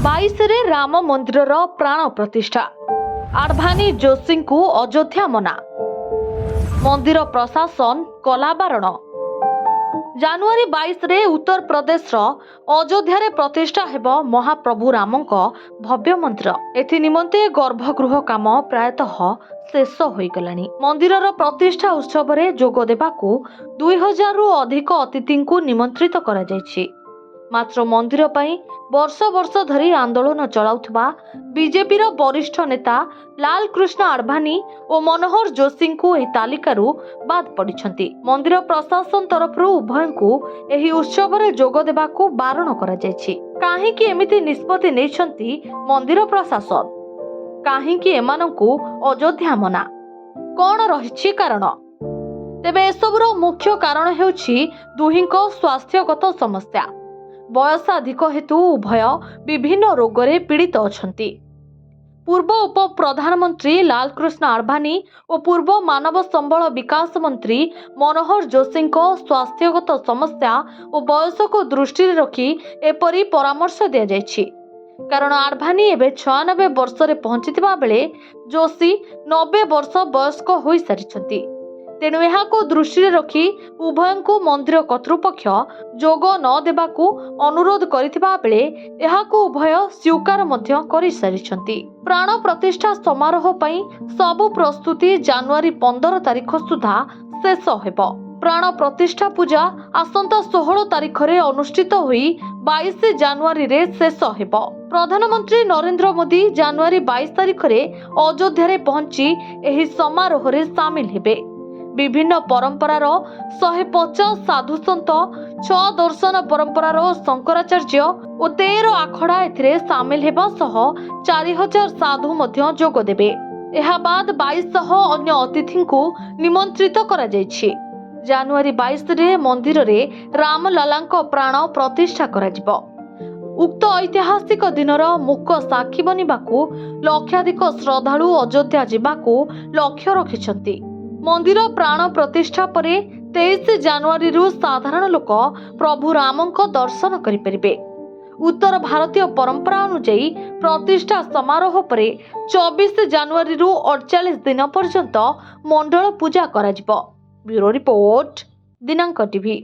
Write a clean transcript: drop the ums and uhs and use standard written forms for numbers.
22 राम मंदिर प्राण प्रतिष्ठा आडभानी जोशी को अयोध्या मना मंदिर प्रशासन कला बारण। जानुआरी 22 रे उत्तर प्रदेश अयोध्या रे प्रतिष्ठा हेब महाप्रभु रामंक भव्य मंदिर। एथि निमंते गर्भगृह काम प्रायतः शेष होई गलानी। मंदिरर प्रतिष्ठा उत्सव रे जोग देबाकू 2000 रु अधिक अतिथि को निमंत्रित करा जायछि। मात्र मंदिर पाई वर्ष वर्ष धरी आंदोलन चलाउथबा बीजेपी रो वरिष्ठ नेता लाल कृष्ण आडभानी और मनोहर जोशी को एही तालिकारु बाद पड़िछंती। मंदिर प्रशासन तरफ उभय को एही उत्सव रे जोग देबाकू बारण करा जायछि। काहेकि एमिति निष्पत्ति नेछंती मंदिर प्रशासन? काहेकि एमानंकू अयोध्या मना? कोन रहिछि कारण? तेबे एसबुर मुख्य कारण हेउछि दुहिंको स्वास्थ्यगत समस्या। बयस अधिक हेतु उभय विभिन्न रोगरे पीड़ित अछंती। पूर्व उप प्रधानमंत्री लाल कृष्ण आडभानी और पूर्व मानव संबल विकास मंत्री मनोहर जोशी स्वास्थ्यगत समस्या और बयस को दृष्टि रखी एपरी परामर्श दिया जायछि। कारण आडभानी एबे 96 वर्ष रे पहुंचीथिबा बेले जोशी 90 वर्ष वयस्क होई सारिछंती। तेणु यहाको दृष्टि रखी उभय को मंदिर कर्तृपक्ष जोग न देबाकू अनुरोध करिथिबा बेले यहाको उभय स्वीकार मध्य करि सारिछंती। प्राण प्रतिष्ठा समारोह पई सबु प्रस्तुति जानुआरी 15 तारिख सुधा शेष हेबो। प्राण प्रतिष्ठा पूजा आसंता 16 तारिख रे अनुष्ठित होई 22 जानुआरी रे शेष हेबो। प्रधानमंत्री नरेंद्र मोदी जानुआरी 22 तारिख रे अयोध्या रे पहुंची एही समारोह रे शामिल हेबे। विभिन्न परंपरार 150 साधु सन्त 6 दर्शन परंपरार शंकराचार्य और 13 आखड़ा एथिरे सामिल हेबा सह 4000 साधु मध्य जोग देबे। एहा बाद 2200 अन्य अतिथि को निमंत्रित करा जायछि। जानुआरी 22 रे मंदिर रे रामलालांक प्राण प्रतिष्ठा करा जिवो। उक्त ऐतिहासिक दिनर मुख्य साक्षी बनिबाकू लक्षाधिक श्रद्धालु अयोध्या जिबाकू लक्ष्य रखिछंती। मंदिर प्राण प्रतिष्ठा परे 23 जानुआरी रु साधारण लोक प्रभु रामंक दर्शन करिपरिबे। उत्तर भारतीय परंपरा अनुसार प्रतिष्ठा समारोह परे 24 जानुआरी रु 48 दिन पर्यंत मंडल पूजा करा जिवो। ब्यूरो रिपोर्ट दिनांक टीवी।